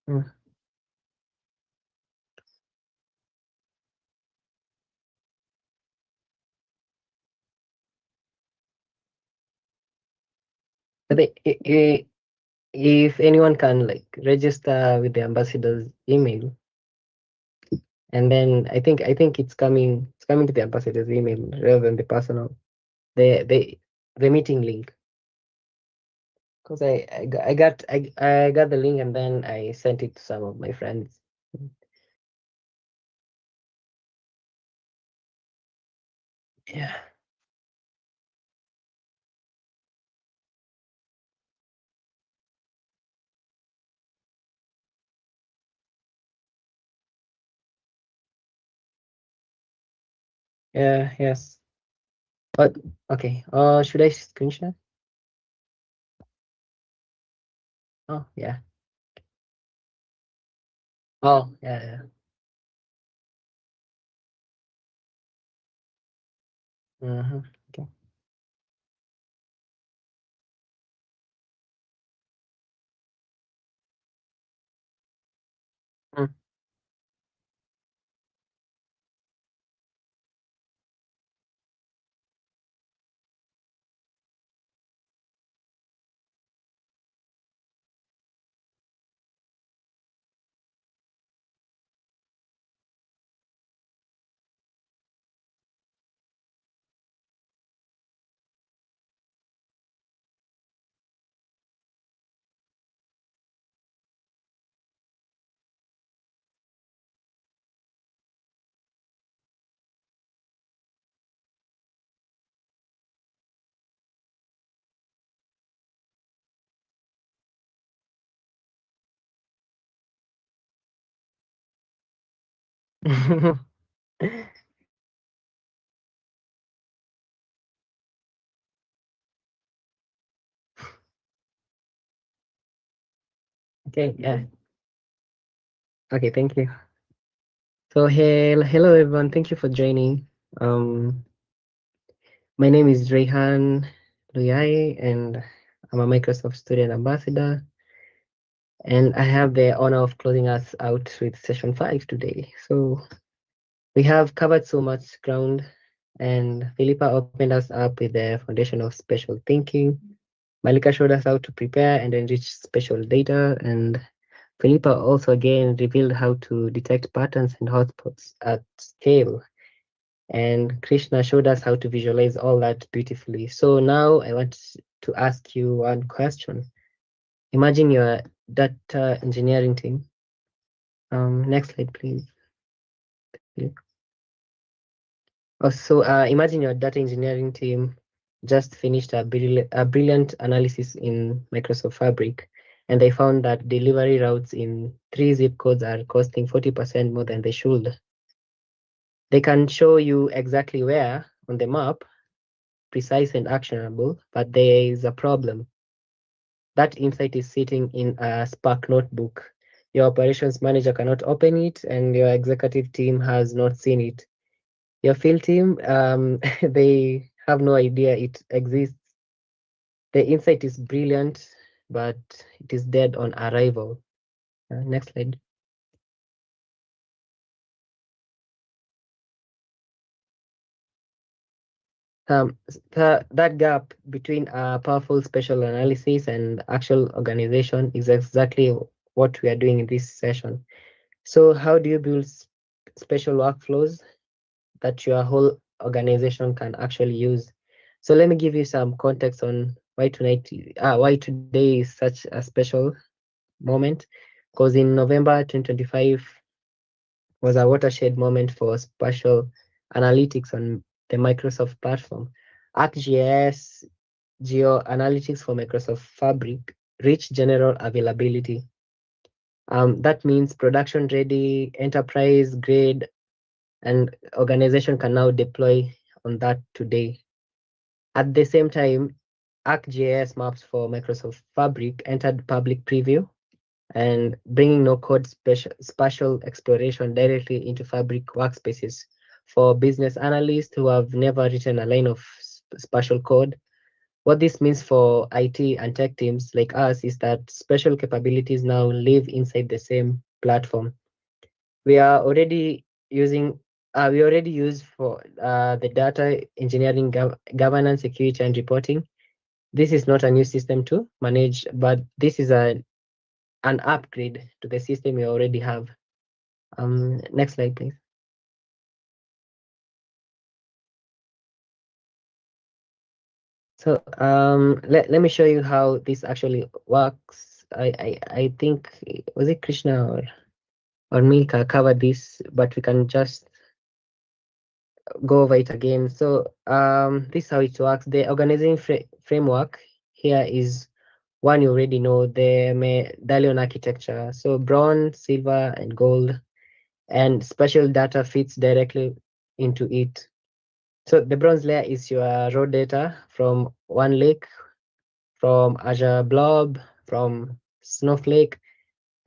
Mm. But if anyone can like register with the ambassador's email, and then I think it's coming to the ambassador's email rather than the personal the meeting link. Because I got the link and then I sent it to some of my friends. Yeah. Yeah. Yes. But okay. Should I screen share? Oh yeah. Oh yeah. Yeah. Okay. Mm. Okay. Yeah. Okay. Thank you. So hello everyone. Thank you for joining. My name is Rehan Luyai, and I'm a Microsoft Student Ambassador. And I have the honor of closing us out with session 5 today. So we have covered so much ground, and Philippa opened us up with the foundation of spatial thinking. Malika showed us how to prepare and enrich spatial data, and Philippa also again revealed how to detect patterns and hotspots at scale. And Krishna showed us how to visualize all that beautifully. So now I want to ask you one question. Imagine your data engineering team. Next slide, please. Yeah. Also, imagine your data engineering team just finished a brilliant analysis in Microsoft Fabric, and they found that delivery routes in 3 zip codes are costing 40% more than they should. They can show you exactly where on the map, precise and actionable, but there is a problem. That insight is sitting in a Spark notebook. Your operations manager cannot open it, and your executive team has not seen it. Your field team, they have no idea it exists. The insight is brilliant, but it is dead on arrival. Next slide. That gap between powerful spatial analysis and actual organization is exactly what we are doing in this session. So how do you build special workflows that your whole organization can actually use? So let me give you some context on why today is such a special moment. Because in November 2025 was a watershed moment for spatial analytics on the Microsoft platform. ArcGIS Geo Analytics for Microsoft Fabric reached general availability. That means production ready, enterprise grade, and organization can now deploy on that today. At the same time, ArcGIS maps for Microsoft Fabric entered public preview and bringing no-code spatial exploration directly into Fabric workspaces for business analysts who have never written a line of spatial code. What this means for IT and tech teams like us is that special capabilities now live inside the same platform. We are already using we already use for the data engineering, governance, security, and reporting. This is not a new system to manage, but this is an upgrade to the system we already have. Next slide, please. So let me show you how this actually works. I think, was it Krishna or Milka covered this, but we can just go over it again. So this is how it works. The organizing framework here is one you already know, the medallion architecture. So bronze, silver, and gold, and special data fits directly into it. So the bronze layer is your raw data from one lake, from Azure Blob, from Snowflake,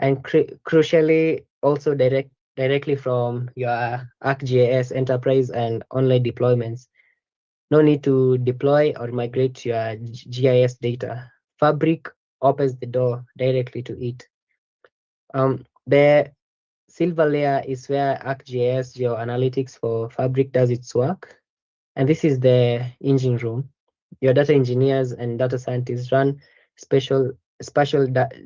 and crucially also directly from your ArcGIS enterprise and online deployments. No need to deploy or migrate your GIS data. Fabric opens the door directly to it. The silver layer is where ArcGIS GeoAnalytics for Fabric does its work. And this is the engine room. Your data engineers and data scientists run special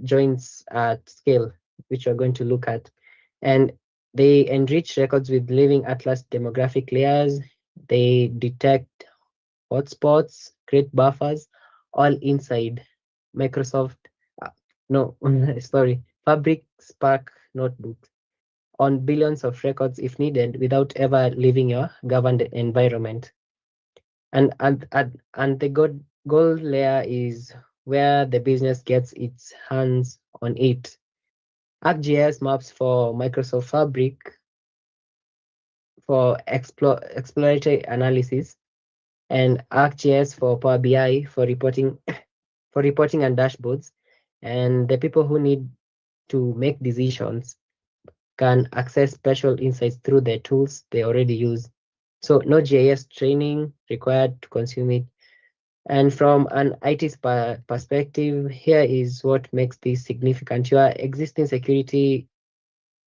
joints at scale, which we're going to look at. And they enrich records with living atlas demographic layers. They detect hotspots, create buffers, all inside Microsoft, no, sorry, Fabric Spark notebooks on billions of records if needed without ever leaving your governed environment. And the gold layer is where the business gets its hands on it. ArcGIS maps for Microsoft Fabric for exploratory analysis, and ArcGIS for Power BI for reporting and dashboards. And the people who need to make decisions can access special insights through the tools they already use. So no GIS training required to consume it. And from an IT perspective, here is what makes this significant. Your existing security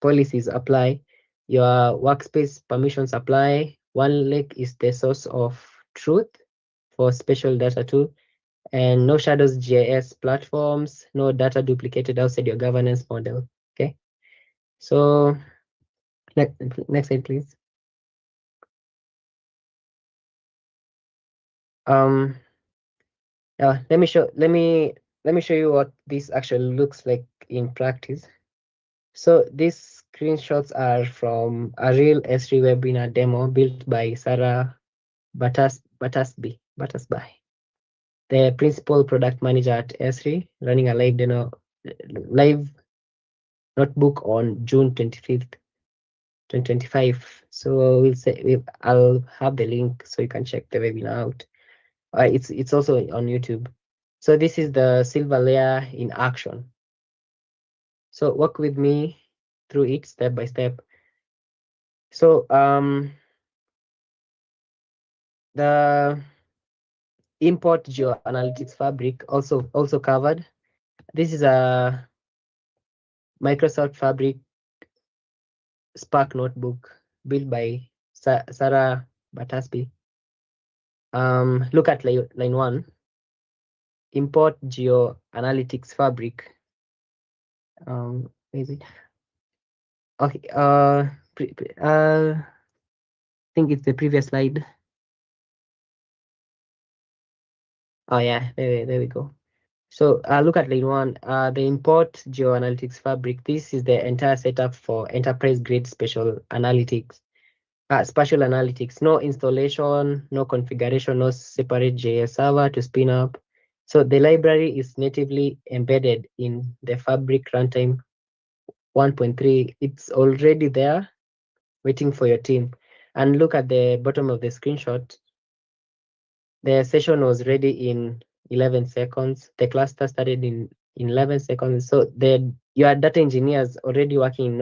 policies apply, your workspace permissions apply. One lake is the source of truth for special data too, and no shadows GIS platforms, no data duplicated outside your governance model. Okay, so next slide, please. Let me show you what this actually looks like in practice. So these screenshots are from a real S3 webinar demo built by Sarah Battasby, the principal product manager at S3, running a live notebook on June 25th, 2025. So I'll have the link so you can check the webinar out. It's also on YouTube. So this is the silver layer in action. So work with me through it step by step. So the import geoanalytics fabric also covered. This is a Microsoft Fabric Spark notebook built by Sarah Battasby. Look at line 1. Import geoanalytics fabric. Is it? Okay. I think it's the previous slide. Oh yeah, there we go. So look at line 1, the import geoanalytics fabric. This is the entire setup for enterprise grade spatial analytics. Spatial analytics, no installation, no configuration, no separate JS server to spin up. So the library is natively embedded in the Fabric runtime 1.3. It's already there waiting for your team. And look at the bottom of the screenshot. The session was ready in 11 seconds. The cluster started in 11 seconds. So your data engineers already working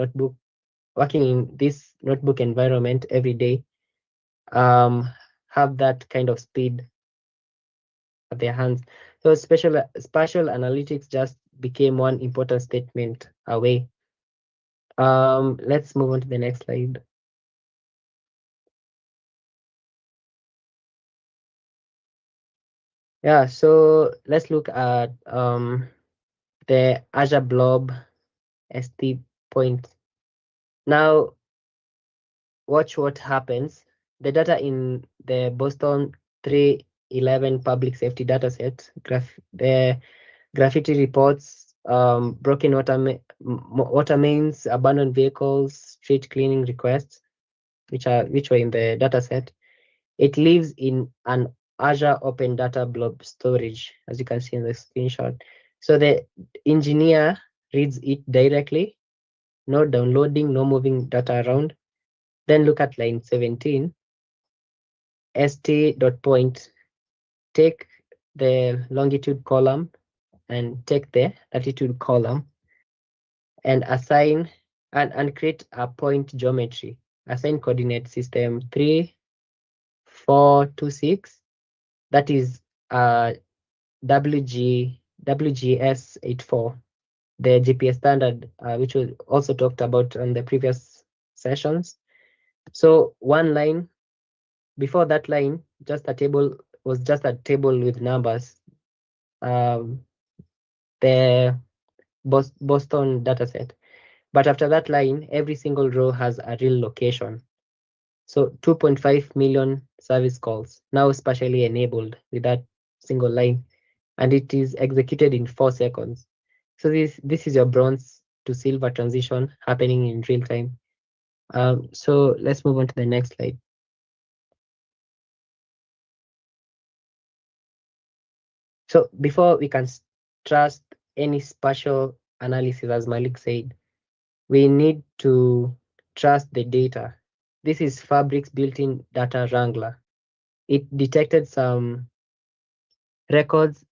in this notebook environment every day have that kind of speed. at their hands. So spatial analytics just became one important statement away. Let's move on to the next slide. Yeah, so let's look at the Azure Blob ST point. Now, watch what happens. The data in the Boston 311 public safety dataset, the graffiti reports, broken water mains, abandoned vehicles, street cleaning requests, which were in the dataset. It lives in an Azure Open Data Blob storage, as you can see in the screenshot. So the engineer reads it directly, no downloading, no moving data around. Then look at line 17, st.point, take the longitude column and take the latitude column and assign and create a point geometry. Assign coordinate system 3, 4, 2, 6. That is WGS 84, the GPS standard, which was also talked about on the previous sessions. So one line, before that line, just a table with numbers. The Boston dataset. But after that line, every single row has a real location. So 2.5 million service calls now spatially enabled with that single line, and it is executed in 4 seconds. So this is your bronze to silver transition happening in real time. So let's move on to the next slide. So before we can trust any spatial analysis, as Malik said, we need to trust the data. This is Fabric's built-in data wrangler. It detected some records.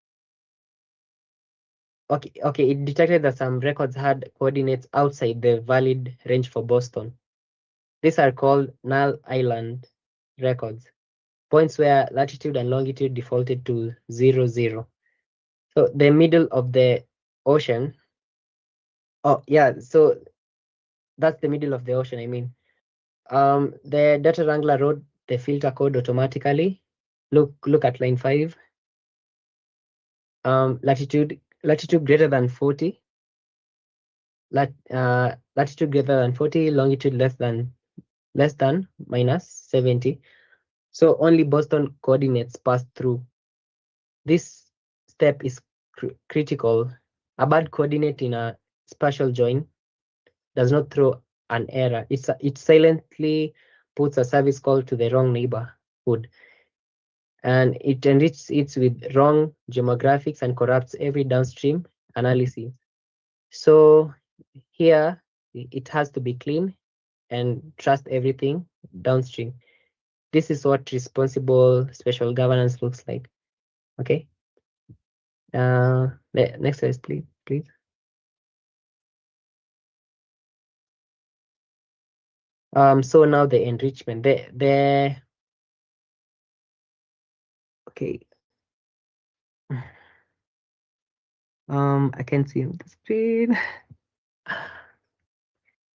Okay, it detected that some records had coordinates outside the valid range for Boston. These are called null island records, points where latitude and longitude defaulted to 0, 0. So the middle of the ocean. Oh yeah, so that's the middle of the ocean, I mean. The data wrangler wrote the filter code automatically. Look at line 5. Latitude greater than 40. Latitude greater than 40, longitude less than minus 70. So only Boston coordinates pass through. This step is critical. A bad coordinate in a spatial join does not throw an error. It silently puts a service call to the wrong neighborhood, and it enriches it with wrong demographics and corrupts every downstream analysis. So here it has to be clean and trust everything downstream. This is what responsible spatial governance looks like. Okay. Next slide, please. So now the enrichment. Okay. I can see the screen.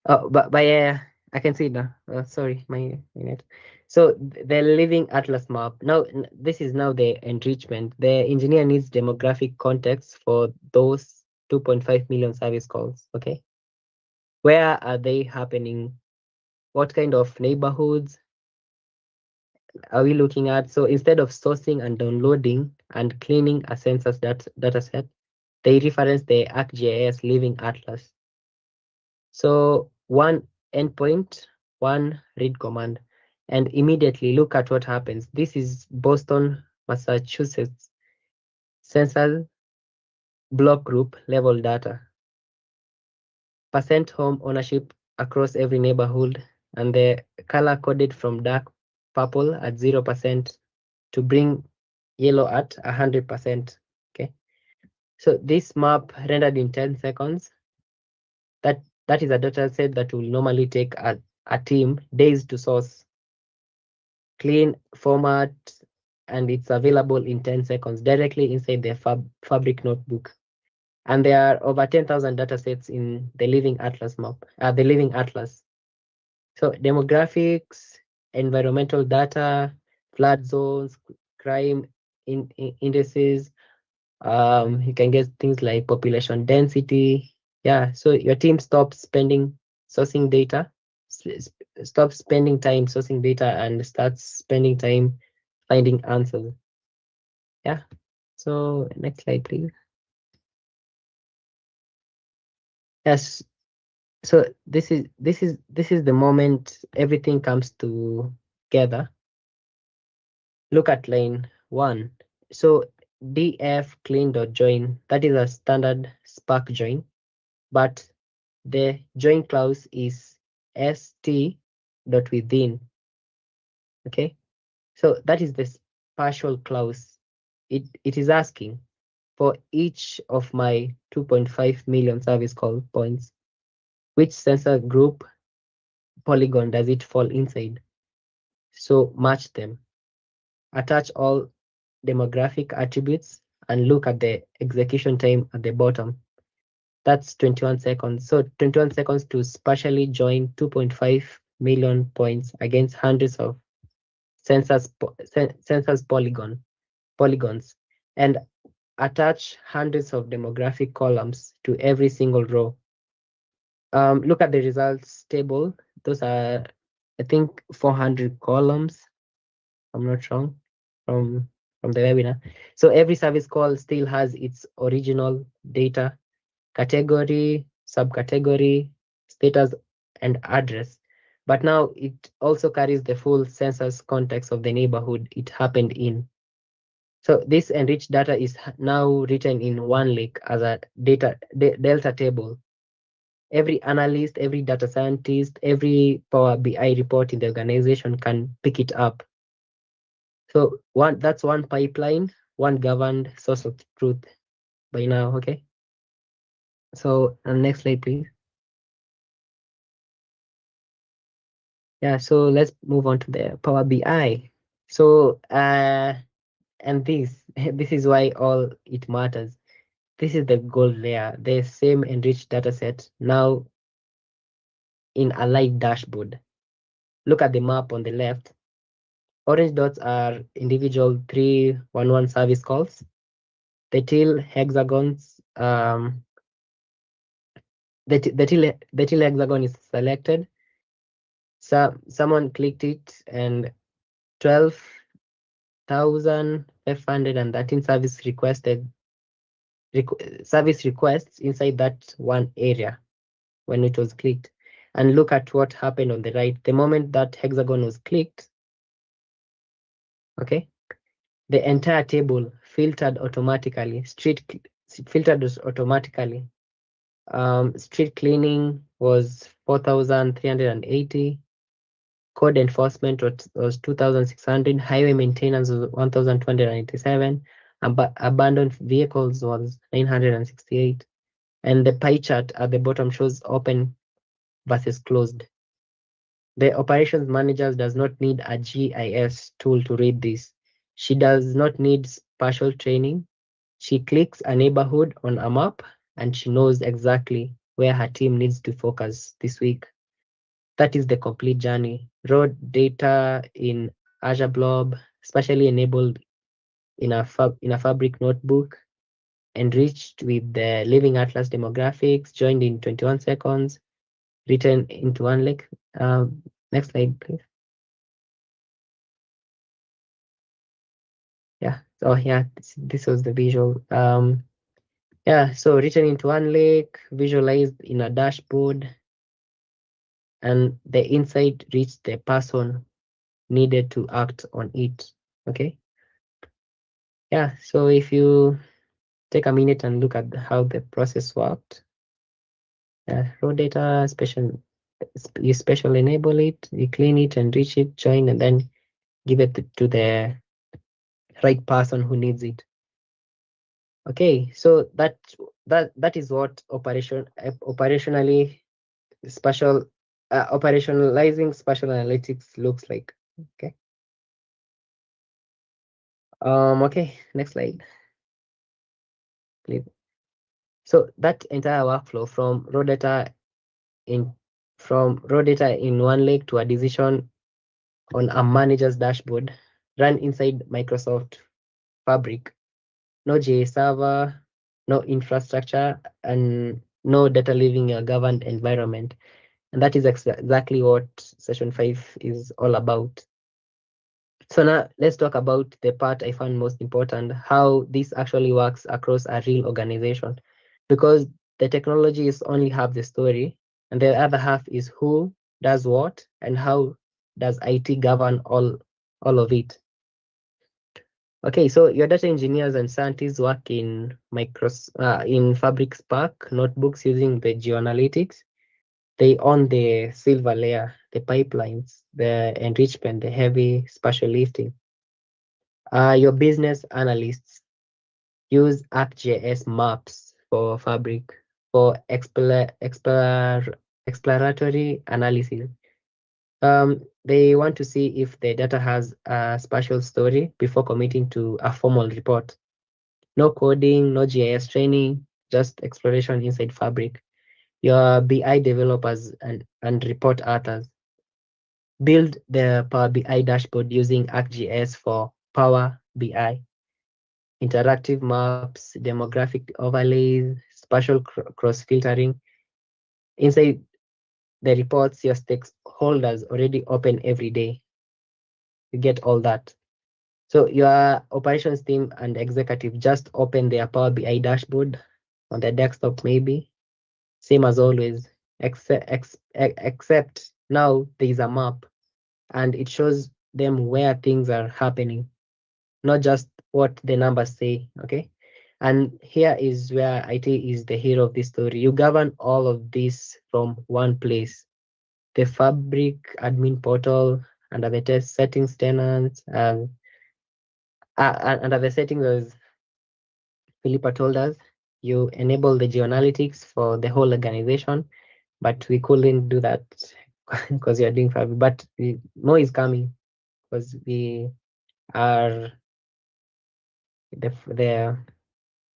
Oh, but yeah, I can see it now. Sorry, my net. So the living atlas map. Now this is now the enrichment. The engineer needs demographic context for those 2.5 million service calls. Okay, where are they happening? What kind of neighborhoods are we looking at? So instead of sourcing and downloading and cleaning a census data set, they reference the ArcGIS Living Atlas. So one endpoint, one read command, and immediately look at what happens. This is Boston, Massachusetts census block group level data. Percent home ownership across every neighborhood, and the color coded from dark purple at 0% to bring yellow at 100%. Okay. So this map rendered in 10 seconds. That is a data set that will normally take a team days to source, clean, format, and it's available in 10 seconds directly inside the Fabric notebook. And there are over 10,000 datasets in the Living Atlas map, the Living Atlas. So demographics, environmental data, flood zones, crime indices. You can get things like population density. Yeah, so your team stops spending sourcing data, stops spending time sourcing data and starts spending time finding answers. Yeah. So next slide, please. Yes. So this is the moment everything comes together. Look at line 1. So df clean.join, that is a standard Spark join, but the join clause is st.within. Okay, so that is the partial clause. It is asking for each of my 2.5 million service call points, which sensor group polygon does it fall inside? So match them, attach all demographic attributes, and look at the execution time at the bottom. That's 21 seconds. So 21 seconds to spatially join 2.5 million points against hundreds of sensors polygons, and attach hundreds of demographic columns to every single row. Look at the results table. Those are, I think, 400 columns. I'm not wrong from the webinar. So every service call still has its original data, category, subcategory, status, and address. But now it also carries the full census context of the neighborhood it happened in. So this enriched data is now written in one lake as a delta table. Every analyst, every data scientist, every Power BI report in the organization can pick it up. So that's one pipeline, one governed source of truth by now. Okay. So next slide, please. Yeah, so let's move on to the Power BI. So and this is why all it matters. This is the goal layer, the same enriched data set now in a live dashboard. Look at the map on the left. Orange dots are individual 311 service calls. The teal hexagons, the teal hexagon is selected. So someone clicked it, and 12,513 service requests inside that one area when it was clicked. And look at what happened on the right. The moment that hexagon was clicked, okay, the entire table filtered automatically. Street cleaning was 4,380. Code enforcement was 2,600. Highway maintenance was 1,287. Abandoned vehicles was 968. And the pie chart at the bottom shows open versus closed. The operations manager does not need a GIS tool to read this. She does not need spatial training. She clicks a neighborhood on a map and she knows exactly where her team needs to focus this week. That is the complete journey. Raw data in Azure Blob, specially enabled in a Fabric notebook, enriched with the Living Atlas demographics, joined in 21 seconds, written into one lake. Next slide, please. Yeah. So yeah, this was the visual. Yeah. So written into one lake, visualized in a dashboard, and the insight reached the person needed to act on it. Okay. Yeah. So if you take a minute and look at how the process worked. Raw data, you special enable it, you clean it, enrich it, join, and then give it to the right person who needs it. Okay, so that is what operationally spatial operationalizing spatial analytics looks like. Okay. Okay, next slide, please. So that entire workflow in raw data in one lake to a decision on a manager's dashboard run inside Microsoft Fabric. No GA server, no infrastructure, and no data leaving a governed environment. And that is exactly what session 5 is all about. So now let's talk about the part I found most important, how this actually works across a real organization. Because the technology is only half the story, and the other half is who does what and how does IT govern all of it. Okay, so your data engineers and scientists work in Fabric Spark notebooks using the geoanalytics. They own the silver layer, the pipelines, the enrichment, the heavy spatial lifting. Your business analysts use ArcGIS maps for Fabric for exploratory analysis. They want to see if the data has a spatial story before committing to a formal report. No coding, no GIS training, just exploration inside Fabric. Your BI developers and report authors build the Power BI dashboard using ArcGIS for Power BI. Interactive maps, demographic overlays, spatial cross filtering. Inside the reports, your stakeholders already open every day. You get all that. So your operations team and executive just open their Power BI dashboard on their desktop, maybe. Same as always, except now there is a map and it shows them where things are happening, not just what the numbers say. Okay. And here is where IT is the hero of this story. You govern all of this from one place. The Fabric admin portal, under the test settings tenants, under the settings, as Philippa told us, you enable the geoanalytics for the whole organization, but we couldn't do that because you're doing Fabric. But more is coming because we are the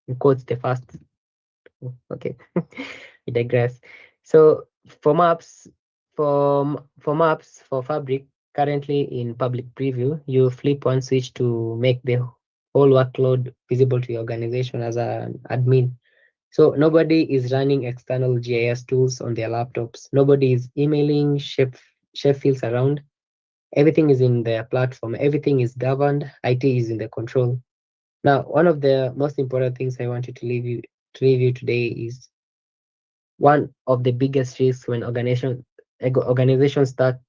in quotes the first. Okay, we digress. So for maps, for maps for Fabric, currently in public preview, you flip one switch to make the whole workload visible to your organization as an admin. So nobody is running external GIS tools on their laptops. Nobody is emailing chef fields around. Everything is in their platform. Everything is governed. IT is in the control. Now, one of the most important things I wanted to leave you today is one of the biggest risks when organizations start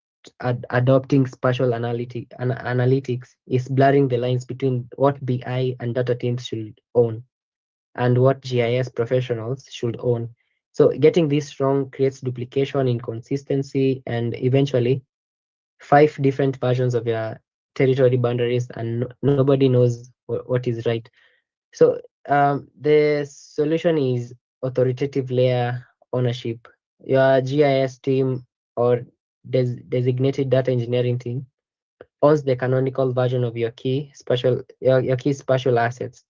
adopting spatial analytics is blurring the lines between what BI and data teams should own and what GIS professionals should own. So getting this wrong creates duplication, inconsistency, and eventually 5 different versions of your territory boundaries, and nobody knows what is right. So the solution is authoritative layer ownership. Your GIS team or designated data engineering team owns the canonical version of your key spatial assets,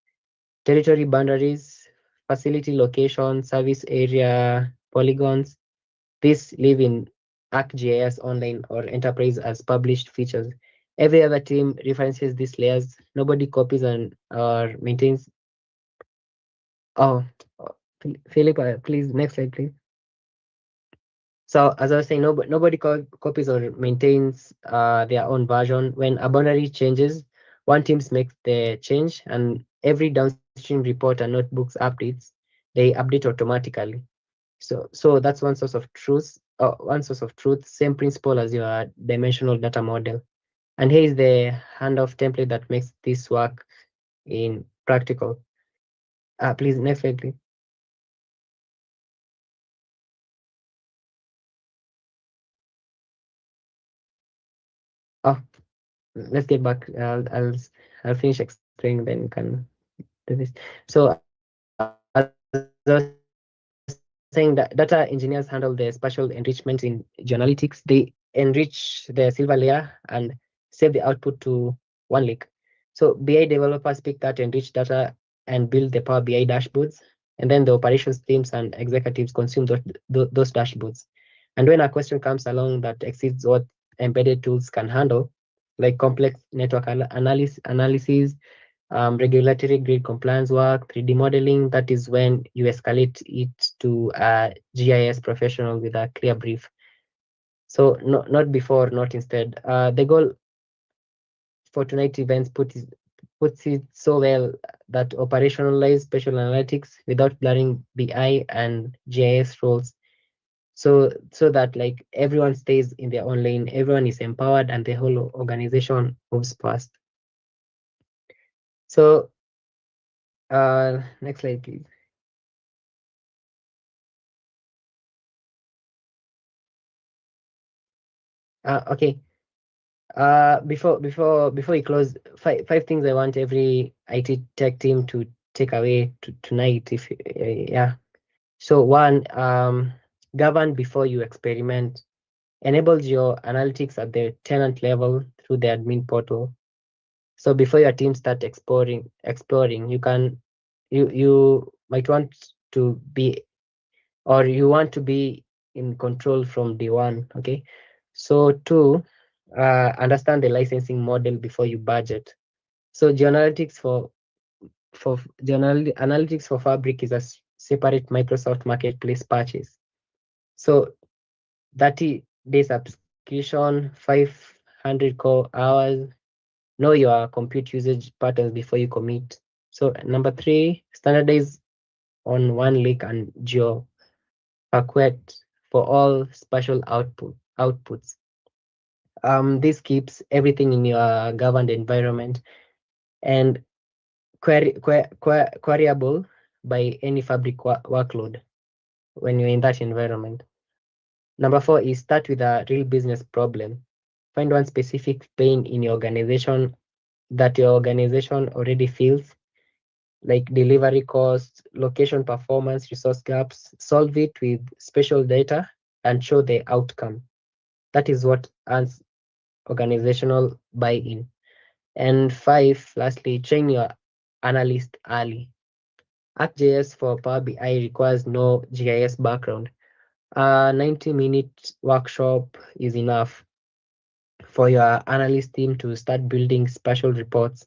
territory boundaries, facility location, service area, polygons. These live in ArcGIS Online or Enterprise as published features. Every other team references these layers. Nobody copies and or maintains. Oh, Philip, please, next slide, please. So as I was saying, nobody copies or maintains their own version. When a boundary changes, one team makes the change, and every downstream report and notebooks updates, they update automatically. So that's one source of truth. One source of truth. Same principle as your dimensional data model. And here is the handoff template that makes this work in practical. Please, next slide, please. Oh, let's get back. I'll finish explaining, then you can do this. So as I was saying, that data engineers handle the spatial enrichment in geoanalytics. They enrich the silver layer and save the output to one lake. So So BI developers pick that enriched data and build the Power BI dashboards. And then the operations teams and executives consume those dashboards. And when a question comes along that exceeds what embedded tools can handle, like complex network analysis, regulatory grid compliance work, 3D modeling, that is when you escalate it to a GIS professional with a clear brief. So not before, not instead. The goal for tonight events puts it so well that operationalize spatial analytics without blurring BI and GIS roles. So that like everyone stays in their own lane, everyone is empowered, and the whole organization moves fast. So next slide, please. Okay. Before we close, five things I want every IT tech team to take away tonight. If yeah. So one, govern before you experiment. Enables your analytics at the tenant level through the admin portal. So before your team start exploring, you might want to be, or you want to be in control from day one. Okay. So two, understand the licensing model before you budget. So geoanalytics for analytics for Fabric is a separate Microsoft Marketplace purchase. So 30-day subscription, 500 core hours. Know your compute usage patterns before you commit. So number three, standardize on one lake and geo paquet for all spatial outputs. This keeps everything in your governed environment and queryable by any Fabric workload when you're in that environment. Number four is start with a real business problem. Find one specific pain in your organization that your organization already feels, like delivery costs, location performance, resource gaps. Solve it with special data and show the outcome. That is what earns organizational buy-in. And five, lastly, train your analyst early. ArcGIS for Power BI requires no GIS background. A 90-minute workshop is enough for your analyst team to start building spatial reports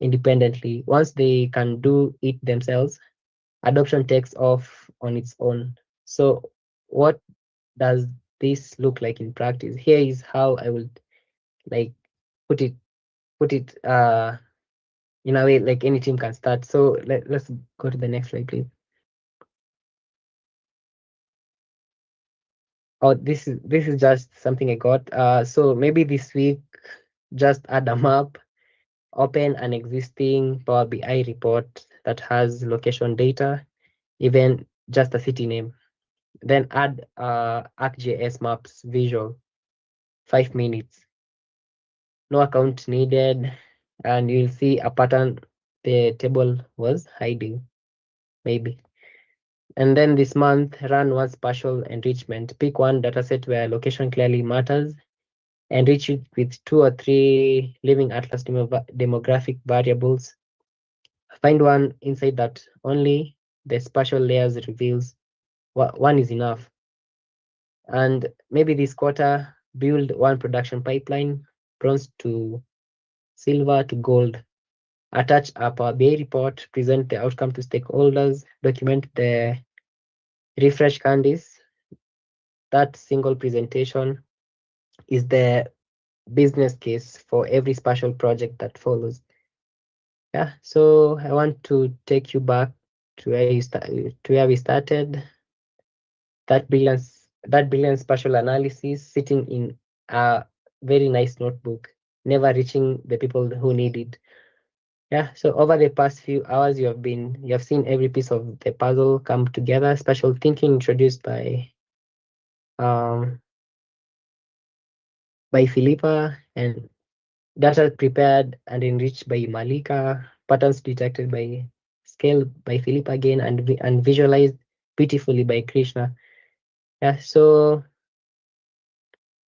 independently. Once they can do it themselves, adoption takes off on its own. So what does this look like in practice? Here is how I would like put it put it in a way like any team can start. So let's go to the next slide, please. Oh, this is just something I got. So maybe this week just add a map, open an existing Power BI report that has location data, even just a city name. Then add ArcGIS maps visual, 5 minutes. No account needed, and you'll see a pattern the table was hiding, maybe. And then this month, run one spatial enrichment. Pick one dataset where location clearly matters. Enrich it with 2 or 3 living atlas demographic variables. Find one inside that only the spatial layers reveals. One is enough. And maybe this quarter, build one production pipeline, bronze to silver to gold. Attach a Power BI report, present the outcome to stakeholders, document the refresh candies. That single presentation is the business case for every spatial project that follows. Yeah, so I want to take you back to where we started. That brilliant spatial analysis sitting in a very nice notebook, never reaching the people who need it. Yeah, so over the past few hours, you have seen every piece of the puzzle come together. Spatial thinking introduced um by Philippa, and data prepared and enriched by Malika, patterns detected by Scale by Philippa again, and visualized beautifully by Krishna. Yeah, so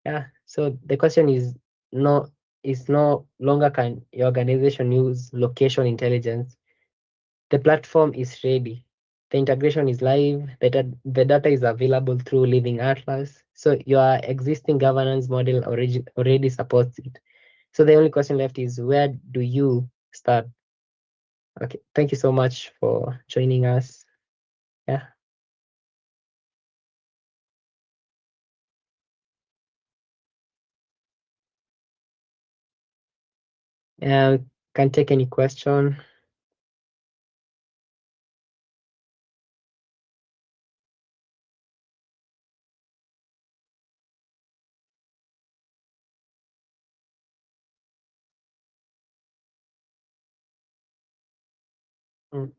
the question is no is no longer can your organization use location intelligence. The platform is ready. The integration is live. The data is available through Living Atlas. So your existing governance model already supports it. So the only question left is, where do you start? Okay, thank you so much for joining us. Yeah, can take any question. Mm,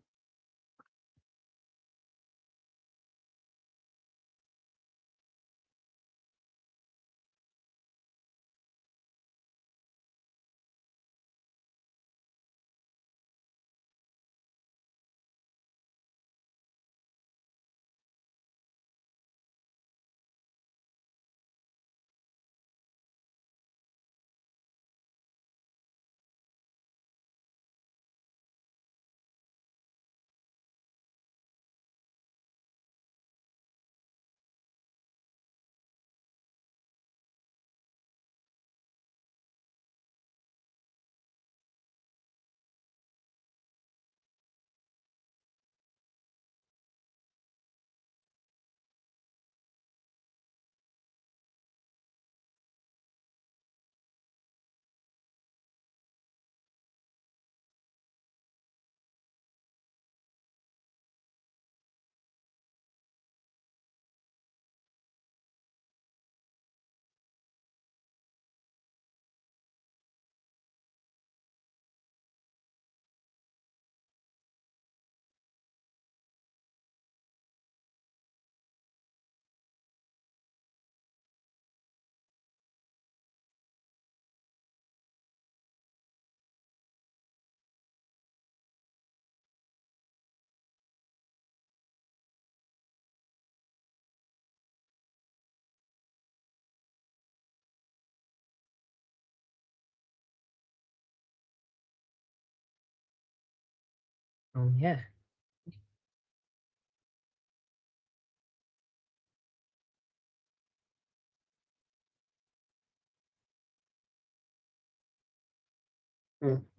yeah. Mm.